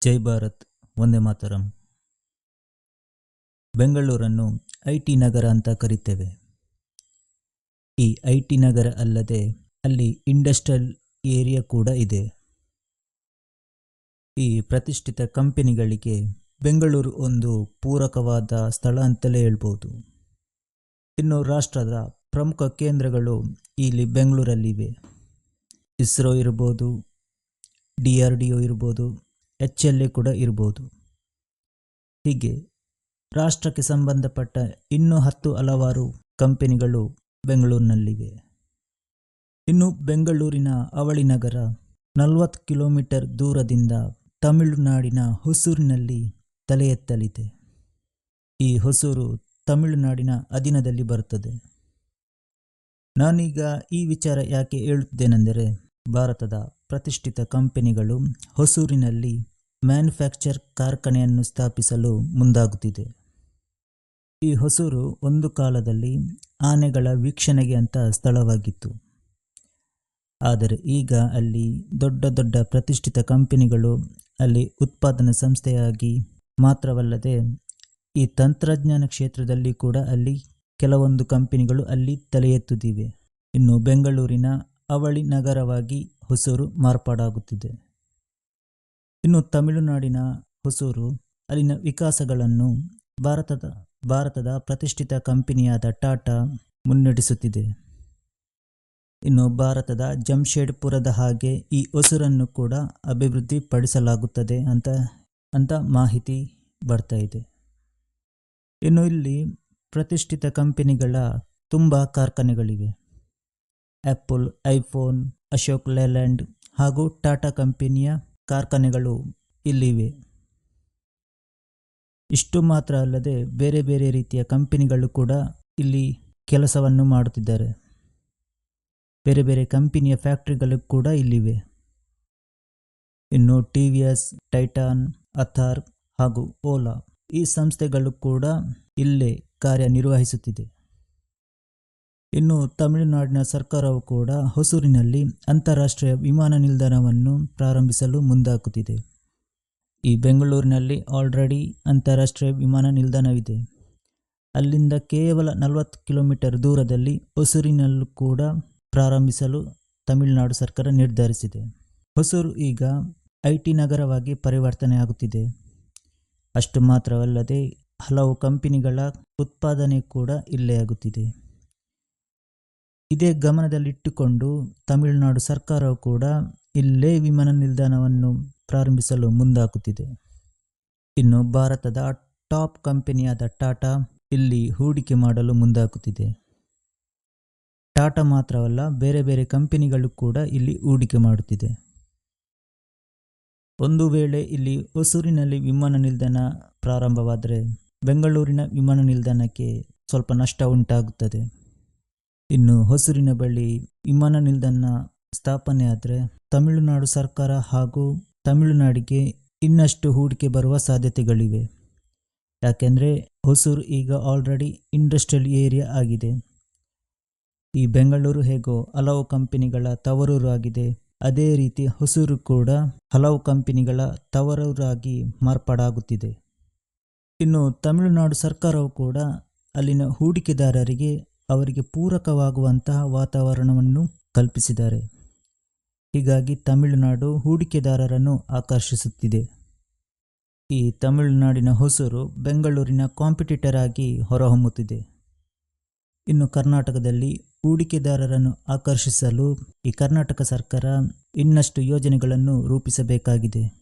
ಜೈ ಭಾರತ್, ವಂದೇ ಮಾತರಂ. ಬೆಂಗಳೂರನ್ನು ಐಟಿ ನಗರ ಅಂತ ಕರಿತೇವೆ. ಈ ಐಟಿ ನಗರ ಅಲ್ಲದೆ ಅಲ್ಲಿ ಇಂಡಸ್ಟ್ರಿಯಲ್ ಏರಿಯಾ ಕೂಡ ಇದೆ. ಈ ಪ್ರತಿಷ್ಠಿತ ಕಂಪನಿಗಳಿಗೆ ಬೆಂಗಳೂರು ಒಂದು ಪೂರಕವಾದ ಸ್ಥಳ ಅಂತಲೇ ಹೇಳ್ಬೋದು. ಇನ್ನು ರಾಷ್ಟ್ರದ ಪ್ರಮುಖ ಕೇಂದ್ರಗಳು ಇಲ್ಲಿ ಬೆಂಗಳೂರಲ್ಲಿವೆ. ಇಸ್ರೋ ಇರ್ಬೋದು, DRDO ಇರ್ಬೋದು, HLA ಕೂಡ ಇರ್ಬೋದು. ಹೀಗೆ ರಾಷ್ಟ್ರಕ್ಕೆ ಸಂಬಂಧಪಟ್ಟ ಇನ್ನೂ ಹಲವಾರು ಕಂಪನಿಗಳು ಬೆಂಗಳೂರಿನಲ್ಲಿವೆ. ಇನ್ನು ಬೆಂಗಳೂರಿನ ಅವಳಿ ನಗರ 40 ಕಿಲೋಮೀಟರ್ ದೂರದಿಂದ ತಮಿಳುನಾಡಿನ ಹೊಸೂರಿನಲ್ಲಿ ತಲೆ ಎತ್ತಲಿದೆ. ಈ ಹೊಸೂರು ತಮಿಳುನಾಡಿನ ಅಧೀನದಲ್ಲಿ ಬರುತ್ತದೆ. ನಾನೀಗ ಈ ವಿಚಾರ ಯಾಕೆ ಹೇಳುತ್ತಿದ್ದೇನೆಂದರೆ, ಭಾರತದ ಪ್ರತಿಷ್ಠಿತ ಕಂಪನಿಗಳು ಹೊಸೂರಿನಲ್ಲಿ ಮ್ಯಾನುಫ್ಯಾಕ್ಚರ್ ಕಾರ್ಖಾನೆಯನ್ನು ಸ್ಥಾಪಿಸಲು ಮುಂದಾಗುತ್ತಿದೆ. ಈ ಹೊಸೂರು ಒಂದು ಕಾಲದಲ್ಲಿ ಆನೆಗಳ ವೀಕ್ಷಣೆಗೆ ಅಂತ ಸ್ಥಳವಾಗಿತ್ತು. ಆದರೆ ಈಗ ಅಲ್ಲಿ ದೊಡ್ಡ ದೊಡ್ಡ ಪ್ರತಿಷ್ಠಿತ ಕಂಪನಿಗಳು ಅಲ್ಲಿ ಉತ್ಪಾದನಾ ಸಂಸ್ಥೆಯಾಗಿ ಮಾತ್ರವಲ್ಲದೆ ಈ ತಂತ್ರಜ್ಞಾನ ಕ್ಷೇತ್ರದಲ್ಲಿ ಕೂಡ ಅಲ್ಲಿ ಕೆಲವೊಂದು ಕಂಪನಿಗಳು ಅಲ್ಲಿ ತಲೆ ಎತ್ತುತ್ತಿವೆ. ಇನ್ನು ಬೆಂಗಳೂರಿನ ಅವಳಿ ನಗರವಾಗಿ ಹೊಸೂರು ಮಾರ್ಪಾಡಾಗುತ್ತಿದೆ. ಇನ್ನು ತಮಿಳುನಾಡಿನ ಹೊಸೂರು ಅಲ್ಲಿನ ವಿಕಾಸಗಳನ್ನು ಭಾರತದ ಪ್ರತಿಷ್ಠಿತ ಕಂಪನಿಯಾದ ಟಾಟಾ ಮುನ್ನಡೆಸುತ್ತಿದೆ. ಇನ್ನು ಭಾರತದ ಜಮ್ಶೆಡ್ಪುರದ ಹಾಗೆ ಈ ಹೊಸೂರನ್ನು ಕೂಡ ಅಭಿವೃದ್ಧಿ ಪಡಿಸಲಾಗುತ್ತದೆ ಅಂತ ಮಾಹಿತಿ ಬರ್ತಾ ಇದೆ. ಇನ್ನು ಇಲ್ಲಿ ಪ್ರತಿಷ್ಠಿತ ಕಂಪನಿಗಳ ತುಂಬ ಕಾರ್ಖಾನೆಗಳಿವೆ. ಆ್ಯಪಲ್, ಐಫೋನ್, ಅಶೋಕ್ ಲೇಲ್ಯಾಂಡ್ ಹಾಗೂ ಟಾಟಾ ಕಂಪನಿಯ ಕಾರ್ಖಾನೆಗಳು ಇಲ್ಲಿವೆ. ಇಷ್ಟು ಮಾತ್ರ ಅಲ್ಲದೆ ಬೇರೆ ಬೇರೆ ರೀತಿಯ ಕಂಪನಿಗಳು ಕೂಡ ಇಲ್ಲಿ ಕೆಲಸವನ್ನು ಮಾಡುತ್ತಿದ್ದಾರೆ. ಬೇರೆ ಬೇರೆ ಕಂಪನಿಯ ಫ್ಯಾಕ್ಟರಿಗಳು ಕೂಡ ಇಲ್ಲಿವೆ. ಇನ್ನು TVS, ಟೈಟಾನ್, ಅಥಾರ್ ಹಾಗೂ ಓಲಾ ಈ ಸಂಸ್ಥೆಗಳು ಕೂಡ ಇಲ್ಲೇ ಕಾರ್ಯನಿರ್ವಹಿಸುತ್ತಿದೆ. ಇನ್ನು ತಮಿಳುನಾಡಿನ ಸರ್ಕಾರವು ಕೂಡ ಹೊಸೂರಿನಲ್ಲಿ ಅಂತಾರಾಷ್ಟ್ರೀಯ ವಿಮಾನ ನಿಲ್ದಾಣವನ್ನು ಪ್ರಾರಂಭಿಸಲು ಮುಂದಾಗುತ್ತಿದೆ. ಈ ಬೆಂಗಳೂರಿನಲ್ಲಿ ಆಲ್ರೆಡಿ ಅಂತಾರಾಷ್ಟ್ರೀಯ ವಿಮಾನ ನಿಲ್ದಾಣವಿದೆ. ಅಲ್ಲಿಂದ ಕೇವಲ 40 ಕಿಲೋಮೀಟರ್ ದೂರದಲ್ಲಿ ಹೊಸೂರಿನಲ್ಲೂ ಕೂಡ ಪ್ರಾರಂಭಿಸಲು ತಮಿಳುನಾಡು ಸರ್ಕಾರ ನಿರ್ಧರಿಸಿದೆ. ಹೊಸೂರು ಈಗ ಐಟಿ ನಗರವಾಗಿ ಪರಿವರ್ತನೆಯಾಗುತ್ತಿದೆ. ಅಷ್ಟು ಮಾತ್ರವಲ್ಲದೆ ಹಲವು ಕಂಪನಿಗಳ ಉತ್ಪಾದನೆ ಕೂಡ ಇಲ್ಲೇ ಆಗುತ್ತಿದೆ. ಇದೇ ಗಮನದಲ್ಲಿಟ್ಟುಕೊಂಡು ತಮಿಳುನಾಡು ಸರ್ಕಾರವು ಕೂಡ ಇಲ್ಲೇ ವಿಮಾನ ನಿಲ್ದಾಣವನ್ನು ಪ್ರಾರಂಭಿಸಲು ಮುಂದಾಗುತ್ತಿದೆ. ಇನ್ನು ಭಾರತದ ಟಾಪ್ ಕಂಪನಿಯಾದ ಟಾಟಾ ಇಲ್ಲಿ ಹೂಡಿಕೆ ಮಾಡಲು ಮುಂದಾಗುತ್ತಿದೆ. ಟಾಟಾ ಮಾತ್ರವಲ್ಲ, ಬೇರೆ ಬೇರೆ ಕಂಪನಿಗಳು ಕೂಡ ಇಲ್ಲಿ ಹೂಡಿಕೆ ಮಾಡುತ್ತಿದೆ. ಒಂದು ವೇಳೆ ಇಲ್ಲಿ ಹೊಸೂರಿನಲ್ಲಿ ವಿಮಾನ ನಿಲ್ದಾಣ ಪ್ರಾರಂಭವಾದರೆ ಬೆಂಗಳೂರಿನ ವಿಮಾನ ನಿಲ್ದಾಣಕ್ಕೆ ಸ್ವಲ್ಪ ನಷ್ಟ ಉಂಟಾಗುತ್ತದೆ. ಇನ್ನು ಹೊಸೂರಿನ ಬಳಿ ವಿಮಾನ ನಿಲ್ದಾಣ ಸ್ಥಾಪನೆ ಆದರೆ ತಮಿಳುನಾಡು ಸರ್ಕಾರ ಹಾಗೂ ತಮಿಳುನಾಡಿಗೆ ಇನ್ನಷ್ಟು ಹೂಡಿಕೆ ಬರುವ ಸಾಧ್ಯತೆಗಳಿವೆ. ಯಾಕೆಂದರೆ ಹೊಸೂರು ಈಗ ಆಲ್ರೆಡಿ ಇಂಡಸ್ಟ್ರಿಯಲ್ ಏರಿಯಾ ಆಗಿದೆ. ಈ ಬೆಂಗಳೂರು ಹೇಗೋ ಹಲವು ಕಂಪನಿಗಳ ತವರೂರು ಆಗಿದೆ, ಅದೇ ರೀತಿ ಹೊಸೂರು ಕೂಡ ಹಲವು ಕಂಪನಿಗಳ ತವರೂರಾಗಿ ಮಾರ್ಪಾಡಾಗುತ್ತಿದೆ. ಇನ್ನು ತಮಿಳುನಾಡು ಸರ್ಕಾರವು ಕೂಡ ಅಲ್ಲಿನ ಹೂಡಿಕೆದಾರರಿಗೆ ಅವರಿಗೆ ಪೂರಕವಾಗುವಂತಹ ವಾತಾವರಣವನ್ನು ಕಲ್ಪಿಸಿದ್ದಾರೆ. ಹೀಗಾಗಿ ತಮಿಳುನಾಡು ಹೂಡಿಕೆದಾರರನ್ನು ಆಕರ್ಷಿಸುತ್ತಿದೆ. ಈ ತಮಿಳುನಾಡಿನ ಹೊಸೂರು ಬೆಂಗಳೂರಿನ ಕಾಂಪಿಟೇಟರ್ ಆಗಿ ಹೊರಹೊಮ್ಮುತ್ತಿದೆ. ಇನ್ನು ಕರ್ನಾಟಕದಲ್ಲಿ ಹೂಡಿಕೆದಾರರನ್ನು ಆಕರ್ಷಿಸಲು ಈ ಕರ್ನಾಟಕ ಸರ್ಕಾರ ಇನ್ನಷ್ಟು ಯೋಜನೆಗಳನ್ನು ರೂಪಿಸಬೇಕಾಗಿದೆ.